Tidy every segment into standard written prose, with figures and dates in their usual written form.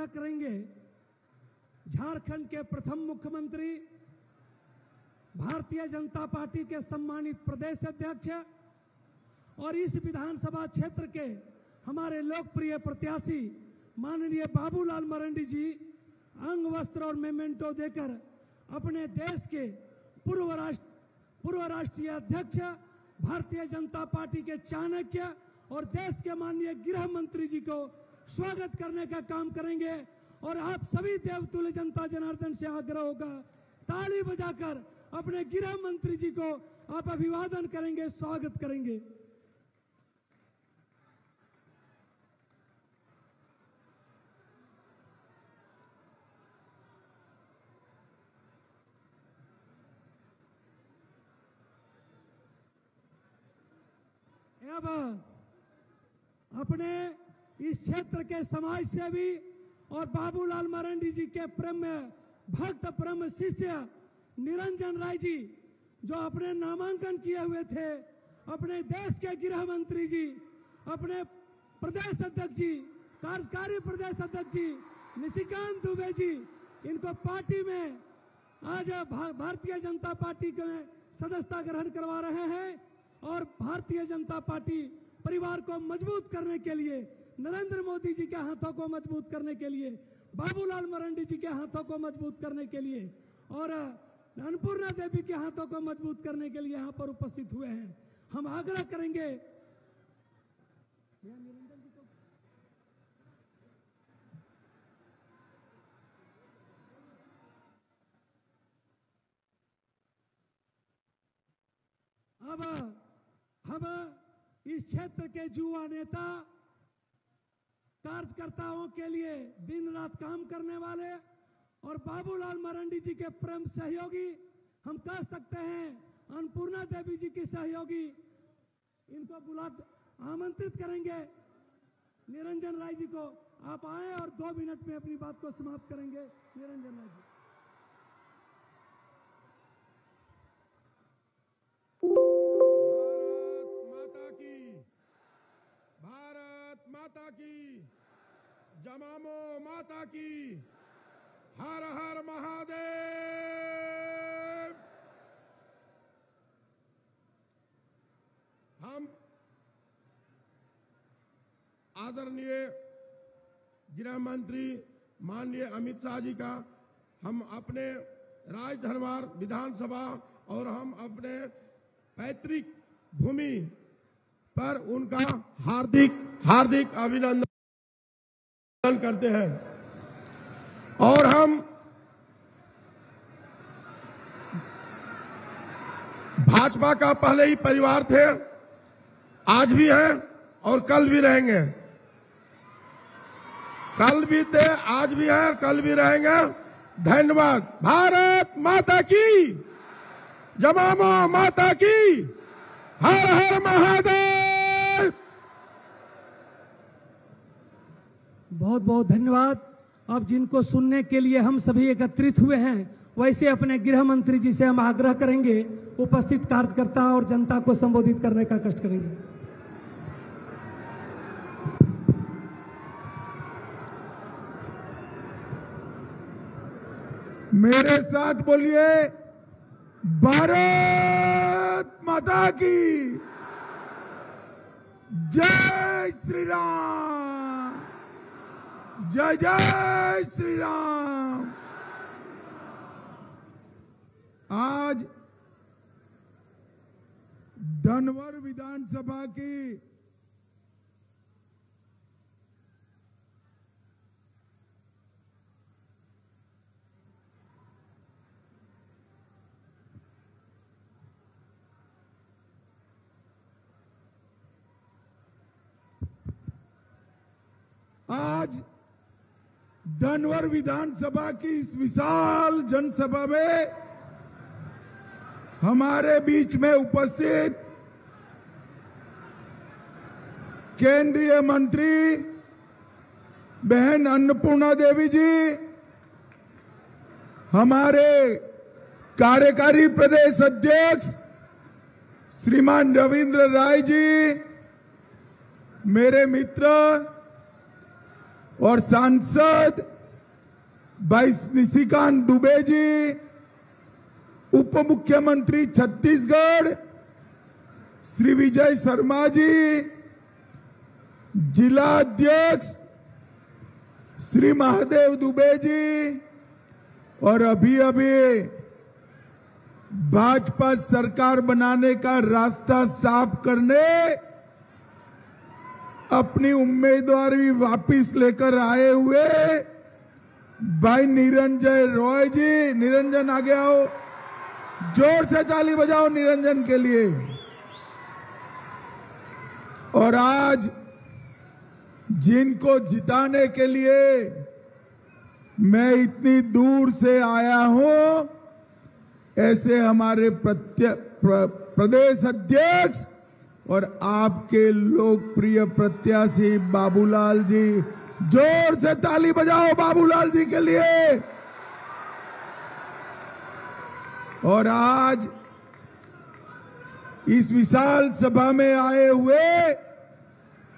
करेंगे झारखंड के प्रथम मुख्यमंत्री, भारतीय जनता पार्टी के सम्मानित प्रदेश अध्यक्ष और इस विधानसभा क्षेत्र के हमारे लोकप्रिय प्रत्याशी माननीय बाबूलाल मरांडी जी अंग वस्त्र और मेमेंटो देकर अपने देश के पूर्व राष्ट्रीय अध्यक्ष, भारतीय जनता पार्टी के चाणक्य और देश के माननीय गृह मंत्री जी को स्वागत करने का काम करेंगे। और आप सभी देवतुल्य जनता जनार्दन से आग्रह होगा, ताली बजाकर अपने गृह मंत्री जी को आप अभिवादन करेंगे, स्वागत करेंगे। अब अपने इस क्षेत्र के समाज सेवी और बाबूलाल मरांडी जी के प्रेम भक्त प्रेम शिष्य निरंजन राय जी, जो अपने नामांकन किए हुए थे, अपने देश के गृह मंत्री जी, अपने प्रदेश अध्यक्ष जी, कार्यकारी प्रदेश अध्यक्ष जी निशिकांत दुबे जी, इनको पार्टी में आज भारतीय जनता पार्टी में सदस्यता ग्रहण करवा रहे हैं। और भारतीय जनता पार्टी परिवार को मजबूत करने के लिए, नरेंद्र मोदी जी के हाथों को मजबूत करने के लिए, बाबूलाल मरांडी जी के हाथों को मजबूत करने के लिए और अन्नपूर्णा देवी के हाथों को मजबूत करने के लिए यहाँ पर उपस्थित हुए हैं। हम आग्रह करेंगे अब हम इस क्षेत्र के युवा नेता, कार्यकर्ताओं के लिए दिन रात काम करने वाले और बाबूलाल मरांडी जी के प्रेम सहयोगी, हम कह सकते हैं अन्नपूर्णा देवी जी की सहयोगी, इनको आमंत्रित करेंगे। निरंजन राय जी को आप आए और 2 मिनट में अपनी बात को समाप्त करेंगे। निरंजन राय जी। भारत माता की, जमामो माता की, हर हर महादेव। हम आदरणीय गृह मंत्री माननीय अमित शाह जी का हम अपने राजधनवार विधानसभा और हम अपने पैतृक भूमि पर उनका हार्दिक अभिनंदन करते हैं। और हम भाजपा का पहले ही परिवार थे, आज भी हैं और कल भी रहेंगे। कल भी थे, आज भी हैं, कल भी रहेंगे। धन्यवाद। भारत माता की, जमामो माता की, हर हर महादेव। बहुत बहुत धन्यवाद। अब जिनको सुनने के लिए हम सभी एकत्रित हुए हैं, वैसे अपने गृह मंत्री जी से हम आग्रह करेंगे, उपस्थित कार्यकर्ता और जनता को संबोधित करने का कष्ट करेंगे। मेरे साथ बोलिए, भारत माता की, जय श्री राम, जय जय श्री राम। आज धनवर विधानसभा की धनवर विधानसभा की इस विशाल जनसभा में हमारे बीच में उपस्थित केंद्रीय मंत्री बहन अन्नपूर्णा देवी जी, हमारे कार्यकारी प्रदेश अध्यक्ष श्रीमान रविंद्र राय जी, मेरे मित्र और सांसद भाई निशिकांत दुबे जी, उप मुख्यमंत्री छत्तीसगढ़ श्री विजय शर्मा जी, जिला अध्यक्ष श्री महादेव दुबे जी, और अभी अभी भाजपा सरकार बनाने का रास्ता साफ करने अपनी उम्मीदवार भी वापिस लेकर आए हुए भाई निरंजन रॉय जी। निरंजन आगे आओ, जोर से ताली बजाओ निरंजन के लिए। और आज जिनको जिताने के लिए मैं इतनी दूर से आया हूं, ऐसे हमारे प्रदेश अध्यक्ष और आपके लोकप्रिय प्रत्याशी बाबूलाल जी, जोर से ताली बजाओ बाबूलाल जी के लिए। और आज इस विशाल सभा में आए हुए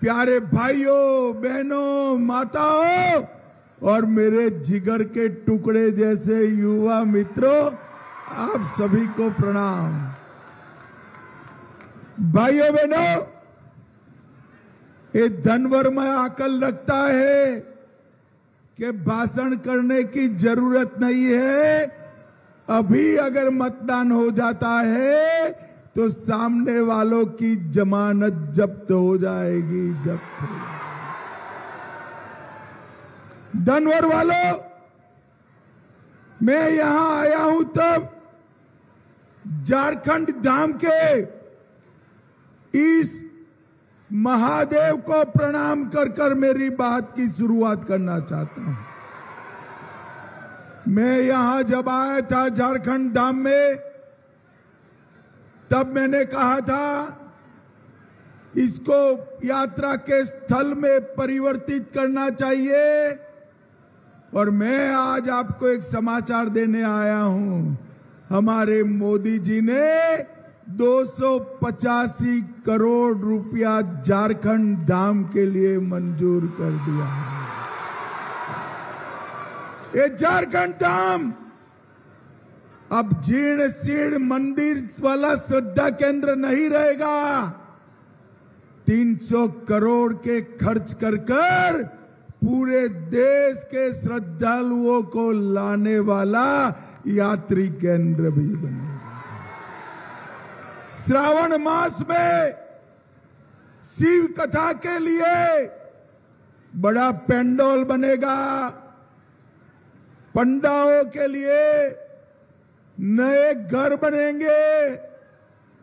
प्यारे भाइयों बहनों माताओं और मेरे जिगर के टुकड़े जैसे युवा मित्रों, आप सभी को प्रणाम। भाइयों बहनों, ये धनवर में आकल लगता है कि भाषण करने की जरूरत नहीं है। अभी अगर मतदान हो जाता है तो सामने वालों की जमानत जब्त हो जाएगी, जब्त हो जाएगी। धनवर वालों, मैं यहां आया हूं तब झारखंड धाम के इस महादेव को प्रणाम कर कर मेरी बात की शुरुआत करना चाहता हूं। मैं यहां जब आया था झारखंड धाम में, तब मैंने कहा था इसको यात्रा के स्थल में परिवर्तित करना चाहिए। और मैं आज आपको एक समाचार देने आया हूं, हमारे मोदी जी ने 285 करोड़ रुपया झारखंड धाम के लिए मंजूर कर दिया है। ये झारखंड धाम अब जीर्ण शीर्ण मंदिर वाला श्रद्धा केंद्र नहीं रहेगा। 300 करोड़ के खर्च कर कर पूरे देश के श्रद्धालुओं को लाने वाला यात्री केंद्र भी बनेगा। श्रावण मास में शिव कथा के लिए बड़ा पेंडोल बनेगा, पंडाओं के लिए नए घर बनेंगे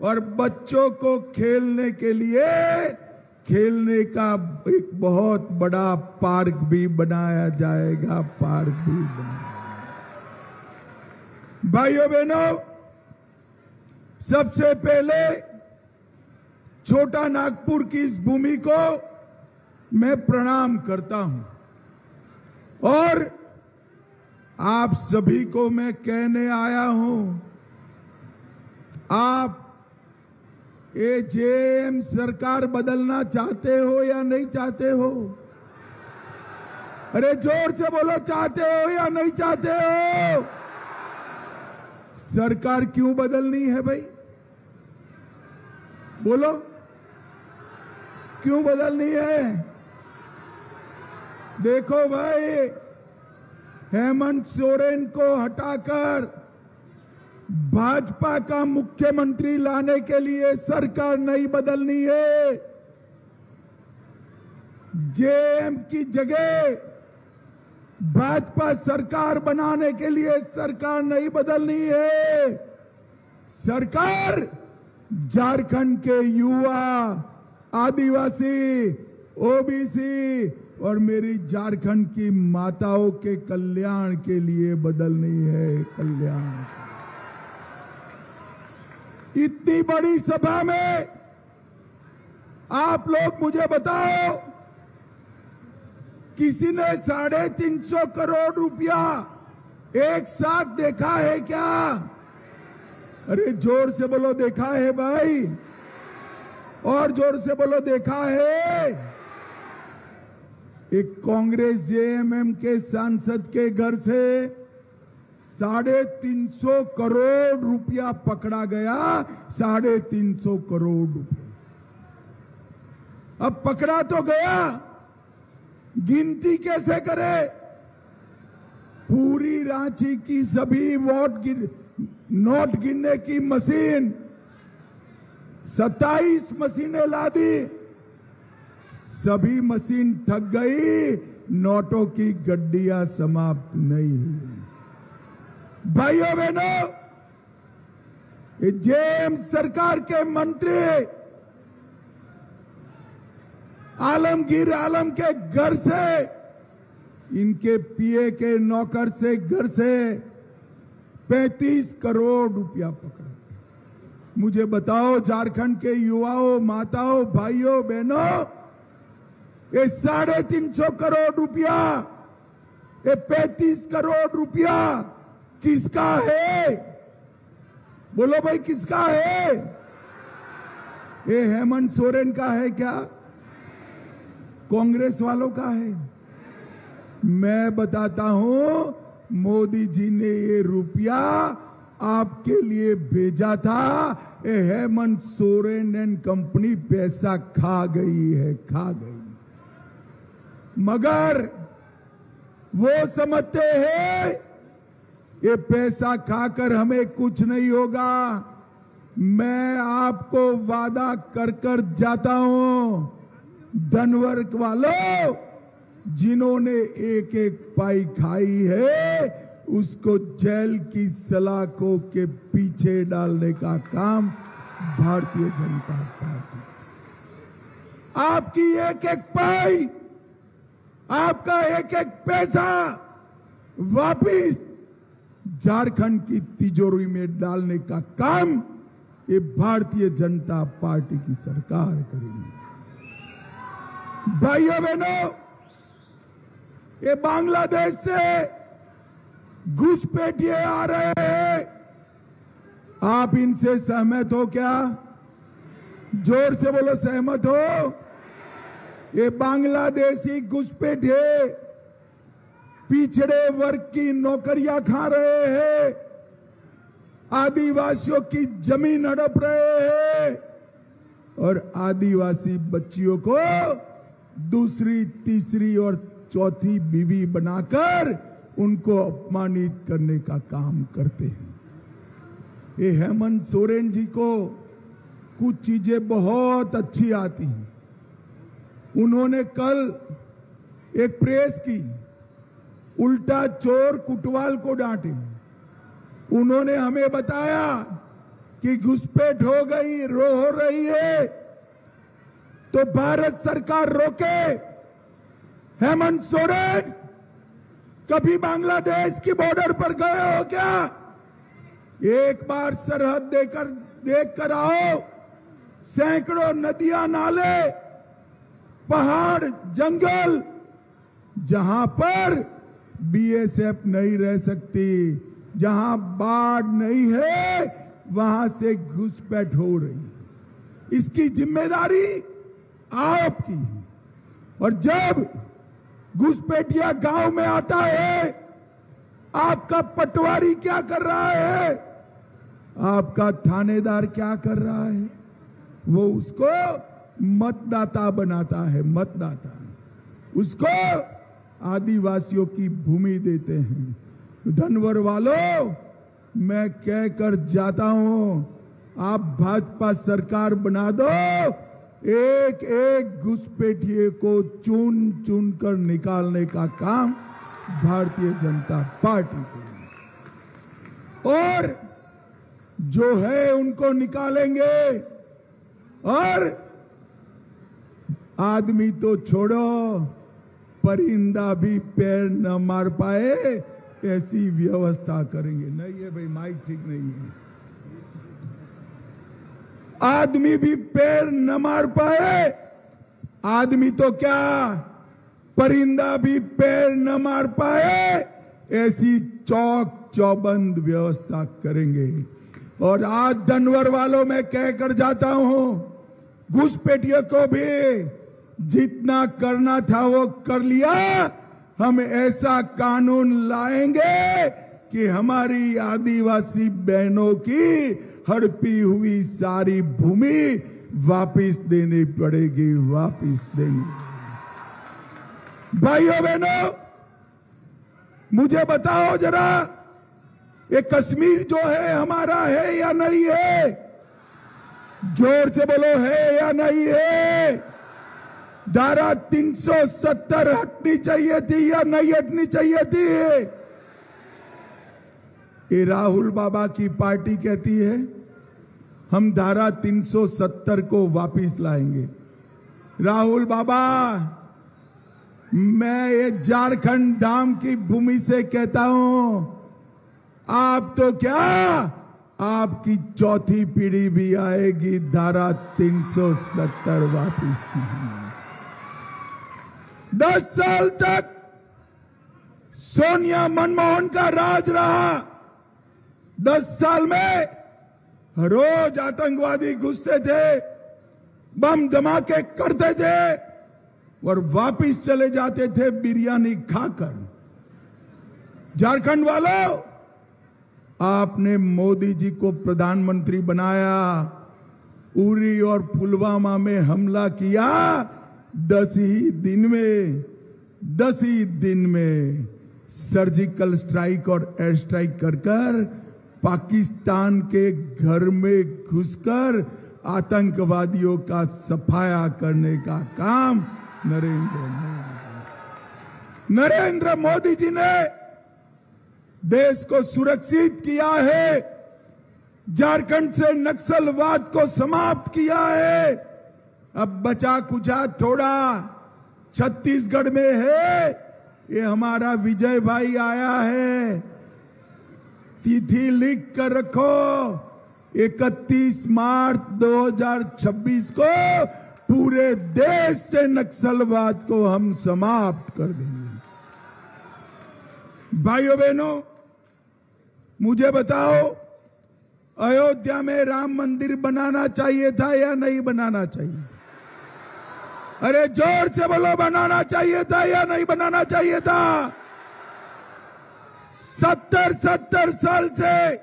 और बच्चों को खेलने के लिए खेलने का एक बहुत बड़ा पार्क भी बनाया जाएगा, पार्क भी बनाया। भाइयों बहनों, सबसे पहले छोटा नागपुर की इस भूमि को मैं प्रणाम करता हूं और आप सभी को मैं कहने आया हूं, आप ये जेएम सरकार बदलना चाहते हो या नहीं चाहते हो? अरे जोर से बोलो, चाहते हो या नहीं चाहते हो? सरकार क्यों बदलनी है भाई? बोलो, क्यों बदलनी है? देखो भाई, हेमंत सोरेन को हटाकर भाजपा का मुख्यमंत्री लाने के लिए सरकार नहीं बदलनी है। जेएम की जगह भाजपा सरकार बनाने के लिए सरकार नहीं बदलनी है। सरकार झारखंड के युवा, आदिवासी, ओबीसी और मेरी झारखंड की माताओं के कल्याण के लिए बदलनी है, कल्याण। इतनी बड़ी सभा में आप लोग मुझे बताओ, किसी ने 350 करोड़ रुपया एक साथ देखा है क्या? अरे जोर से बोलो, देखा है भाई, और जोर से बोलो, देखा है। एक कांग्रेस जेएमएम के सांसद के घर से 350 करोड़ रुपया पकड़ा गया। 350 करोड़ रुपया अब पकड़ा तो गया, गिनती कैसे करे? पूरी रांची की सभी नोट गिनने की मशीन 27 मशीनें ला दी, सभी मशीन ठग गई, नोटों की गड्डियां समाप्त नहीं हुई। भाइयों बहनों, जेएम सरकार के मंत्री आलमगीर आलम के घर से, इनके पीए के नौकर से घर से 35 करोड़ रुपया पकड़ा। मुझे बताओ, झारखंड के युवाओं, माताओं, भाइयों, बहनों, ये 350 करोड़ रुपया, ये 35 करोड़ रुपया किसका है? बोलो भाई, किसका है? ये हेमंत सोरेन का है क्या? कांग्रेस वालों का है? मैं बताता हूं, मोदी जी ने ये रुपया आपके लिए भेजा था। ये हेमंत सोरेन एंड कंपनी पैसा खा गई है, खा गई। मगर वो समझते हैं ये पैसा खाकर हमें कुछ नहीं होगा। मैं आपको वादा कर कर जाता हूं, धनवर्ग वालों, जिन्होंने एक एक पाई खाई है, उसको जेल की सलाखों के पीछे डालने का काम भारतीय जनता पार्टी। आपकी एक एक पाई, आपका एक एक पैसा वापिस झारखंड की तिजोरी में डालने का काम ये भारतीय जनता पार्टी की सरकार करेगी। भाइयों बहनों, ये बांग्लादेश से घुसपैठिए आ रहे हैं, आप इनसे सहमत हो क्या? जोर से बोलो, सहमत हो? ये बांग्लादेशी घुसपैठिए पिछड़े वर्ग की नौकरियां खा रहे हैं, आदिवासियों की जमीन हड़प रहे हैं और आदिवासी बच्चियों को दूसरी, तीसरी और चौथी बीवी बनाकर उनको अपमानित करने का काम करते हैं। ये हेमंत सोरेन जी को कुछ चीजें बहुत अच्छी आती हैं। उन्होंने कल एक प्रेस की, उल्टा चोर कुटवाल को डांटे। उन्होंने हमें बताया कि घुसपैठ हो गई, हो रही है, तो भारत सरकार रोके। हेमंत सोरेन, कभी बांग्लादेश की बॉर्डर पर गए हो क्या? एक बार सरहद देख कर आओ। सैकड़ों नदियां, नाले, पहाड़, जंगल, जहां पर बीएसएफ नहीं रह सकती, जहां बाढ़ नहीं है, वहां से घुसपैठ हो रही। इसकी जिम्मेदारी आपकी है। और जब घुसपैठिया गांव में आता है, आपका पटवारी क्या कर रहा है? आपका थानेदार क्या कर रहा है? वो उसको मतदाता बनाता है, मतदाता। उसको आदिवासियों की भूमि देते हैं। धनवर वालों, मैं कहकर जाता हूं, आप भाजपा सरकार बना दो, एक एक घुसपैठिए को चुन चुन कर निकालने का काम भारतीय जनता पार्टी करेगी। और जो है उनको निकालेंगे। और आदमी तो छोड़ो, परिंदा भी पैर न मार पाए, ऐसी व्यवस्था करेंगे। नहीं है भाई, माइक ठीक नहीं है। आदमी भी पैर न मार पाए, आदमी तो क्या, परिंदा भी पैर न मार पाए, ऐसी चौक चौबंद व्यवस्था करेंगे। और आज धनवर वालों में कहकर जाता हूं, घुसपैठियों को भी जितना करना था वो कर लिया। हम ऐसा कानून लाएंगे कि हमारी आदिवासी बहनों की हड़पी हुई सारी भूमि वापस देनी पड़ेगी, वापस देनी। भाइयों बहनों, मुझे बताओ जरा, ये कश्मीर जो है हमारा है या नहीं है? जोर से बोलो, है या नहीं है? धारा 370 हटनी चाहिए थी या नहीं हटनी चाहिए थी? ये राहुल बाबा की पार्टी कहती है हम धारा 370 को वापस लाएंगे। राहुल बाबा, मैं ये झारखंड धाम की भूमि से कहता हूं, आप तो क्या, आपकी चौथी पीढ़ी भी आएगी धारा 370 वापस नहीं। 10 साल तक सोनिया मनमोहन का राज रहा। 10 साल में रोज आतंकवादी घुसते थे, बम धमाके करते थे और वापिस चले जाते थे बिरयानी खाकर। झारखंड वालों, आपने मोदी जी को प्रधानमंत्री बनाया, उरी और पुलवामा में हमला किया। 10 ही दिन में सर्जिकल स्ट्राइक और एयर स्ट्राइक कर पाकिस्तान के घर में घुसकर आतंकवादियों का सफाया करने का काम नरेंद्र मोदी जी ने देश को सुरक्षित किया है, झारखंड से नक्सलवाद को समाप्त किया है। अब बचा कुचा थोड़ा छत्तीसगढ़ में है। ये हमारा विजय भाई आया है, तिथि लिख कर रखो, 31 मार्च 2026 को पूरे देश से नक्सलवाद को हम समाप्त कर देंगे। भाइयों बहनों, मुझे बताओ, अयोध्या में राम मंदिर बनाना चाहिए था या नहीं बनाना चाहिए? अरे जोर से बोलो, बनाना चाहिए था या नहीं बनाना चाहिए था? 70 साल से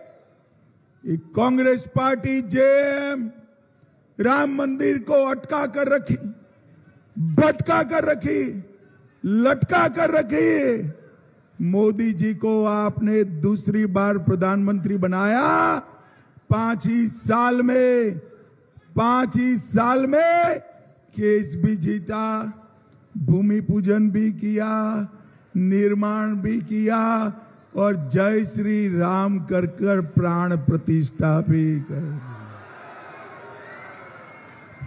कांग्रेस पार्टी जेएम राम मंदिर को अटका कर रखी, भटका कर रखी, लटका कर रखी। मोदी जी को आपने दूसरी बार प्रधानमंत्री बनाया। 5 ही साल में केस भी जीता, भूमि पूजन भी किया, निर्माण भी किया और जय श्री राम कर प्राण प्रतिष्ठा भी कर।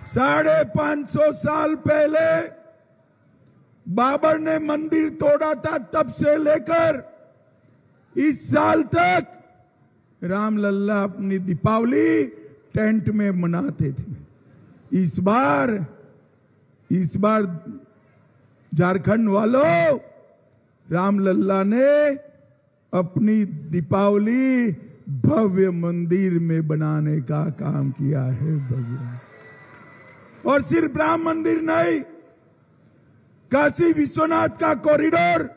550 साल पहले बाबर ने मंदिर तोड़ा था, तब से लेकर इस साल तक रामलला अपनी दीपावली टेंट में मनाते थे। इस बार झारखंड वालों, रामलला ने अपनी दीपावली भव्य मंदिर में बनाने का काम किया है। भव्य, और सिर्फ राम मंदिर नहीं, काशी विश्वनाथ का कॉरिडोर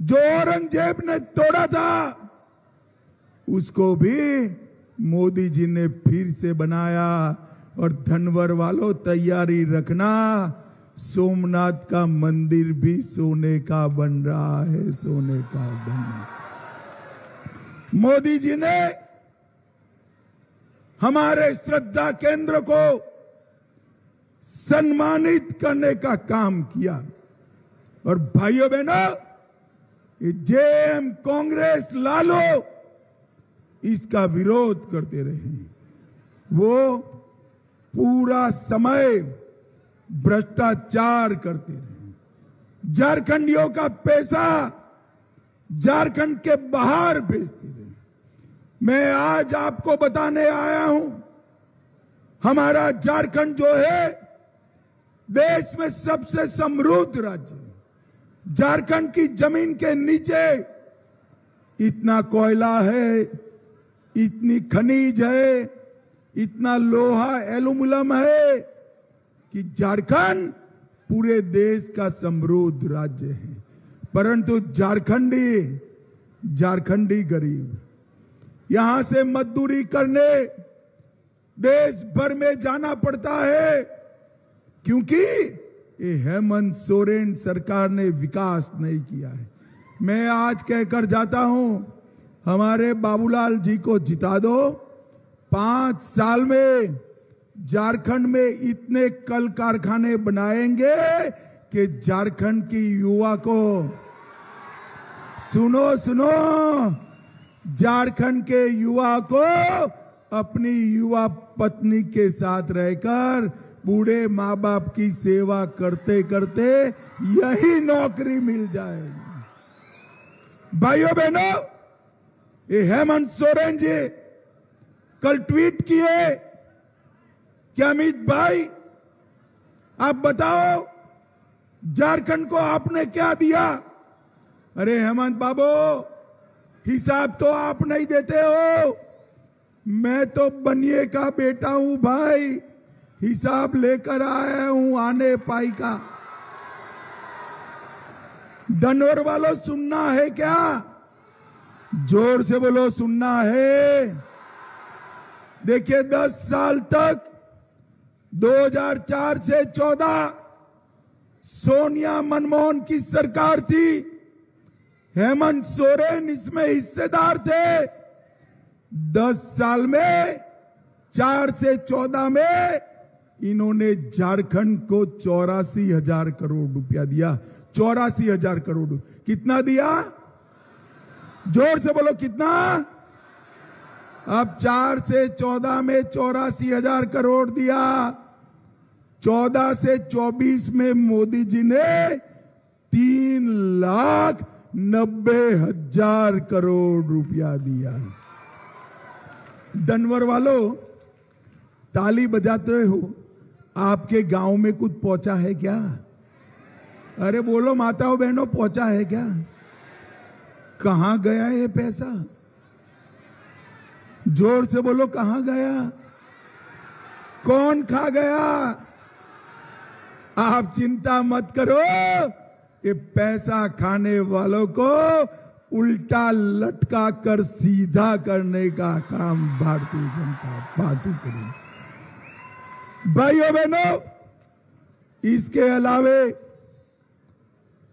जो औरंगजेब ने तोड़ा था, उसको भी मोदी जी ने फिर से बनाया। और धनवर वालों, तैयारी रखना, सोमनाथ का मंदिर भी सोने का बन रहा है, सोने का बन रहा है। मोदी जी ने हमारे श्रद्धा केंद्र को सम्मानित करने का काम किया। और भाइयों बहनों, जेएम, कांग्रेस, लालू इसका विरोध करते रहे। वो पूरा समय भ्रष्टाचार करते रहे, झारखंडियों का पैसा झारखंड के बाहर भेजते रहे। मैं आज आपको बताने आया हूं, हमारा झारखंड जो है देश में सबसे समृद्ध राज्य है। झारखंड की जमीन के नीचे इतना कोयला है, इतनी खनिज है, इतना लोहा एल्यूमिनियम है कि झारखंड पूरे देश का समृद्ध राज्य है, परंतु झारखंडी गरीब यहां से मजदूरी करने देश भर में जाना पड़ता है, क्योंकि ये हेमंत सोरेन सरकार ने विकास नहीं किया है। मैं आज कहकर जाता हूं, हमारे बाबूलाल जी को जिता दो। 5 साल में झारखंड में इतने कल कारखाने बनाएंगे कि झारखंड की युवा को, सुनो, झारखंड के युवा को अपनी युवा पत्नी के साथ रहकर बूढ़े माँ बाप की सेवा करते करते यही नौकरी मिल जाएगी। भाइयों बहनों, ये हेमंत सोरेन जी कल ट्वीट किए कि अमित भाई आप बताओ झारखंड को आपने क्या दिया। अरे हेमंत बाबू, हिसाब तो आप नहीं देते हो, मैं तो बनिए का बेटा हूं भाई, हिसाब लेकर आया हूं आने पाई का। धनवर वालों, सुनना है क्या? जोर से बोलो, सुनना है। देखिए 10 साल तक 2004 से 14 सोनिया मनमोहन की सरकार थी, हेमंत सोरेन इसमें हिस्सेदार थे। 10 साल में 4 से 14 में इन्होंने झारखंड को 84,000 करोड़ रुपया दिया। 84,000 करोड़। कितना दिया? जोर से बोलो, कितना? अब 4 से 14 में 84,000 करोड़ दिया। 14 से 24 में मोदी जी ने 3,90,000 करोड़ रुपया दिया। धनवर वालों, ताली बजाते हो, आपके गांव में कुछ पहुंचा है क्या? अरे बोलो माताओं बहनों, पहुंचा है क्या? कहां गया ये पैसा? जोर से बोलो, कहां गया? कौन खा गया? आप चिंता मत करो, ये पैसा खाने वालों को उल्टा लटका कर सीधा करने का काम भारतीय जनता पार्टी करेगी। भाइयों बहनों, इसके अलावे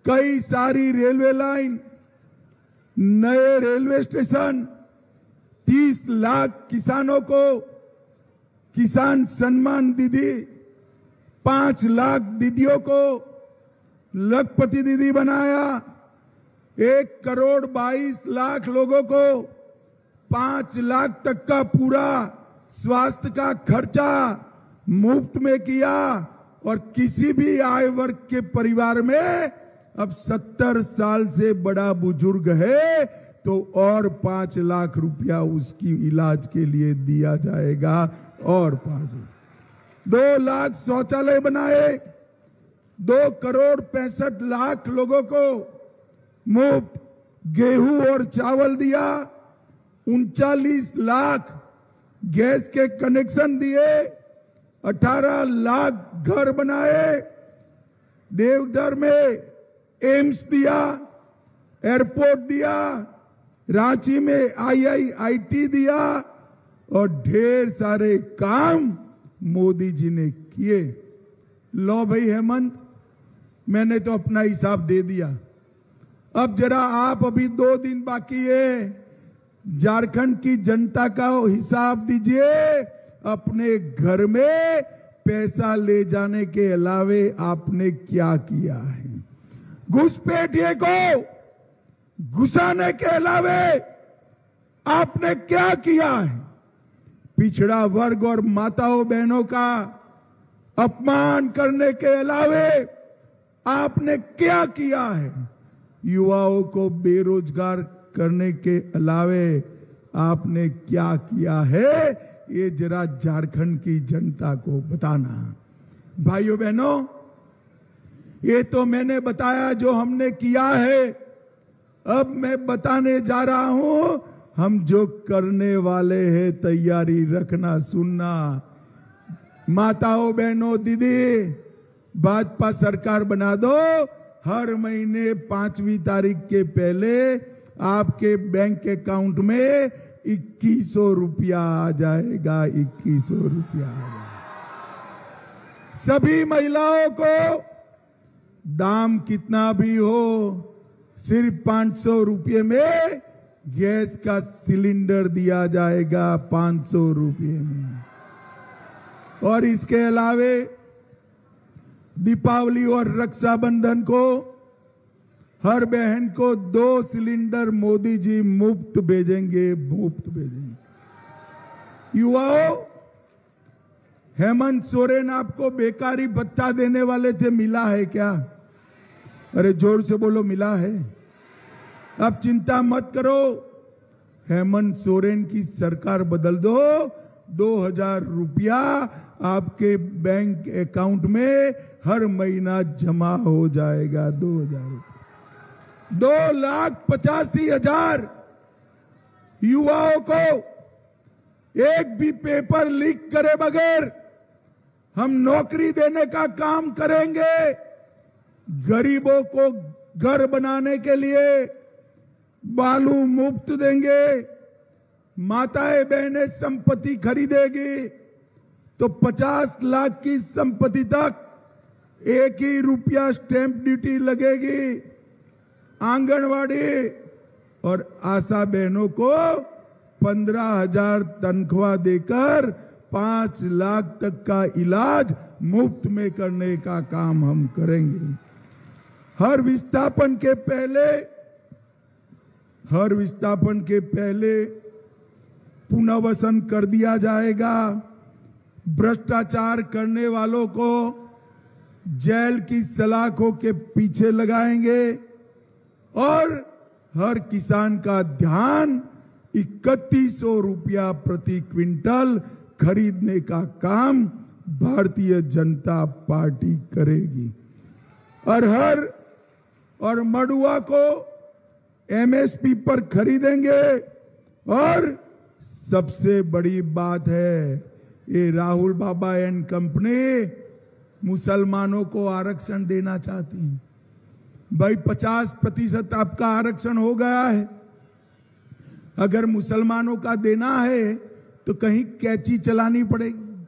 कई सारी रेलवे लाइन, नए रेलवे स्टेशन, 30 लाख किसानों को किसान सम्मान दीदी, 5 लाख दीदियों को लखपति दीदी बनाया, 1,22,00,000 लोगों को 5 लाख तक का पूरा स्वास्थ्य का खर्चा मुफ्त में किया। और किसी भी आय वर्ग के परिवार में अब 70 साल से बड़ा बुजुर्ग है तो और 5 लाख रुपया उसकी इलाज के लिए दिया जाएगा। और 2 लाख शौचालय बनाए, 2,65,00,000 लोगों को मुफ्त गेहूं और चावल दिया, 39 लाख गैस के कनेक्शन दिए, 18 लाख घर बनाए, देवघर में एम्स दिया, एयरपोर्ट दिया, रांची में IIIT दिया और ढेर सारे काम मोदी जी ने किए। लो भाई हेमंत, मैंने तो अपना हिसाब दे दिया, अब जरा आप, अभी 2 दिन बाकी है, झारखंड की जनता का हिसाब दीजिए। अपने घर में पैसा ले जाने के अलावे आपने क्या किया है? घुसपैठिए को घुसाने के अलावे आपने क्या किया है? पिछड़ा वर्ग और माताओं बहनों का अपमान करने के अलावे आपने क्या किया है? युवाओं को बेरोजगार करने के अलावे आपने क्या किया है? ये जरा झारखंड की जनता को बताना। भाइयों बहनों, ये तो मैंने बताया जो हमने किया है। अब मैं बताने जा रहा हूं हम जो करने वाले हैं। तैयारी रखना, सुनना। माताओं बहनों, दीदी, भाजपा सरकार बना दो, हर महीने 5वीं तारीख के पहले आपके बैंक अकाउंट में 2100 रुपया आ जाएगा। 2100 रुपया आ जाएगा। सभी महिलाओं को दाम कितना भी हो, सिर्फ 500 रुपये में गैस का सिलेंडर दिया जाएगा। 500 रुपये में। और इसके अलावे दीपावली और रक्षाबंधन को हर बहन को 2 सिलेंडर मोदी जी मुफ्त भेजेंगे। मुफ्त भेजेंगे। युवाओं, हेमंत सोरेन आपको बेकारी भत्ता देने वाले थे, मिला है क्या? अरे जोर से बोलो, मिला है? अब चिंता मत करो, हेमंत सोरेन की सरकार बदल दो, 2000 रुपया आपके बैंक अकाउंट में हर महीना जमा हो जाएगा। 2000, 2,85,000 युवाओं को एक भी पेपर लीक करे बगैर हम नौकरी देने का काम करेंगे। गरीबों को घर बनाने के लिए बालू मुफ्त देंगे। माताएं बहनें संपत्ति खरीदेगी तो 50 लाख की संपत्ति तक 1 ही रुपया स्टैंप ड्यूटी लगेगी। आंगनवाड़ी और आशा बहनों को 15,000 तनख्वाह देकर 5 लाख तक का इलाज मुफ्त में करने का काम हम करेंगे। हर विस्थापन के पहले पुनर्वसन कर दिया जाएगा। भ्रष्टाचार करने वालों को जेल की सलाखों के पीछे लगाएंगे और हर किसान का ध्यान 3100 रुपया प्रति क्विंटल खरीदने का काम भारतीय जनता पार्टी करेगी। और मड़ुआ को एमएसपी पर खरीदेंगे। और सबसे बड़ी बात है, ये राहुल बाबा एंड कंपनी मुसलमानों को आरक्षण देना चाहती है। भाई 50% आपका आरक्षण हो गया है, अगर मुसलमानों का देना है तो कहीं कैची चलानी पड़ेगी।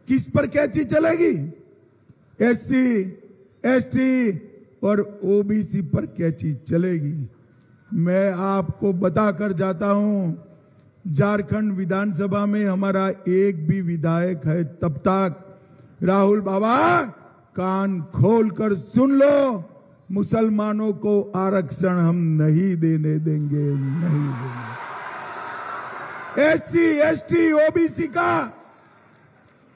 किस पर कैची चलेगी? एससी, एसटी और ओबीसी पर कैची चलेगी। मैं आपको बताकर जाता हूं, झारखंड विधानसभा में हमारा एक भी विधायक है तब तक, राहुल बाबा कान खोलकर सुन लो, मुसलमानों को आरक्षण हम नहीं देने देंगे, नहीं देंगे। एससी, एसटी, ओबीसी का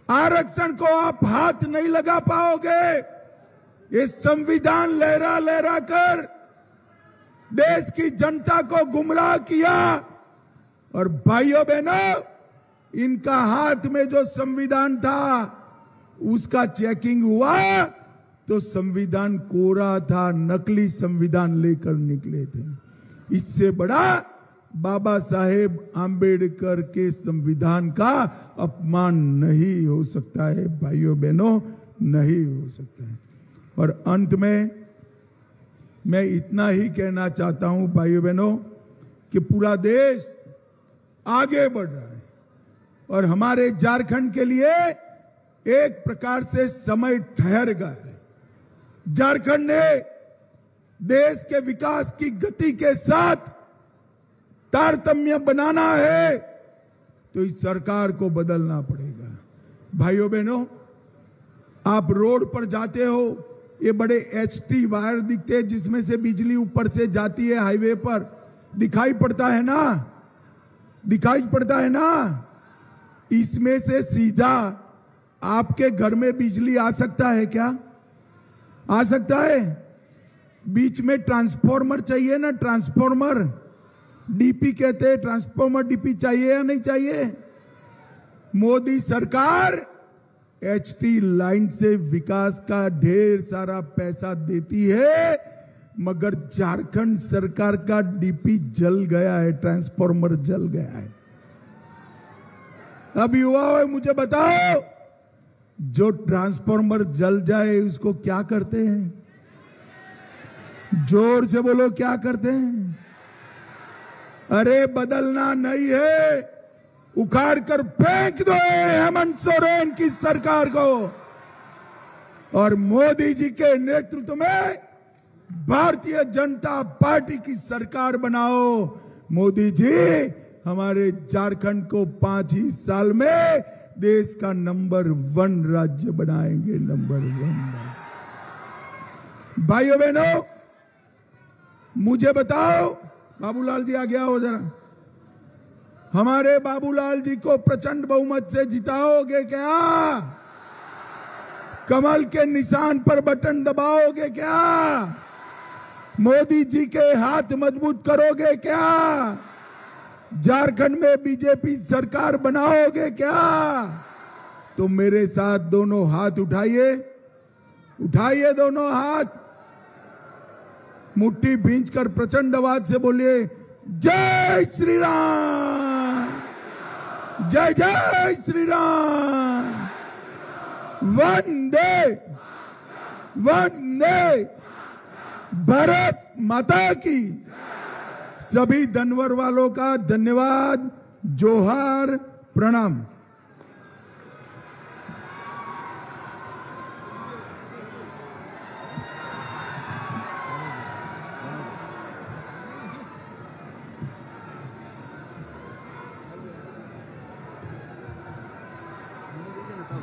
आरक्षण को आप हाथ नहीं लगा पाओगे। ये संविधान लहरा लहरा कर देश की जनता को गुमराह किया। और भाइयों बहनों, इनका हाथ में जो संविधान था उसका चेकिंग हुआ तो संविधान कोरा था, नकली संविधान लेकर निकले थे। इससे बड़ा बाबा साहेब आंबेडकर के संविधान का अपमान नहीं हो सकता है भाइयों बहनों, नहीं हो सकता है। और अंत में मैं इतना ही कहना चाहता हूं भाइयों बहनों कि पूरा देश आगे बढ़ रहा है और हमारे झारखंड के लिए एक प्रकार से समय ठहर गया है। झारखंड ने देश के विकास की गति के साथ तारतम्य बनाना है तो इस सरकार को बदलना पड़ेगा। भाइयों बहनों, आप रोड पर जाते हो, ये बड़े HT वायर दिखते हैं जिसमें से बिजली ऊपर से जाती है हाईवे पर, दिखाई पड़ता है ना, दिखाई पड़ता है ना। इसमें से सीधा आपके घर में बिजली आ सकता है क्या? आ सकता है? बीच में ट्रांसफॉर्मर चाहिए ना, ट्रांसफॉर्मर डीपी कहते हैं, ट्रांसफॉर्मर डीपी चाहिए या नहीं चाहिए? मोदी सरकार HT लाइन से विकास का ढेर सारा पैसा देती है, मगर झारखंड सरकार का डीपी जल गया है, ट्रांसफॉर्मर जल गया है। अब युवाओं मुझे बताओ, जो ट्रांसफॉर्मर जल जाए उसको क्या करते हैं? जोर से बोलो, क्या करते हैं? अरे बदलना नहीं है, उखाड़ कर फेंक दो हेमंत सोरेन की सरकार को और मोदी जी के नेतृत्व में भारतीय जनता पार्टी की सरकार बनाओ। मोदी जी हमारे झारखंड को 5 ही साल में देश का नंबर 1 राज्य बनाएंगे, नंबर 1। भाइयों बहनों, मुझे बताओ, बाबूलाल जी आ गया हो जरा, हमारे बाबूलाल जी को प्रचंड बहुमत से जिताओगे क्या? कमल के निशान पर बटन दबाओगे क्या? मोदी जी के हाथ मजबूत करोगे क्या? झारखंड में बीजेपी सरकार बनाओगे क्या? तो मेरे साथ दोनों हाथ उठाइए, उठाइए दोनों हाथ, मुट्ठी भींच कर प्रचंड आवाज से बोलिए, जय श्री राम, जय जय श्री राम, वंदे वंदे भारत माता की। सभी धनवर वालों का धन्यवाद, जोहार, प्रणाम। देना था।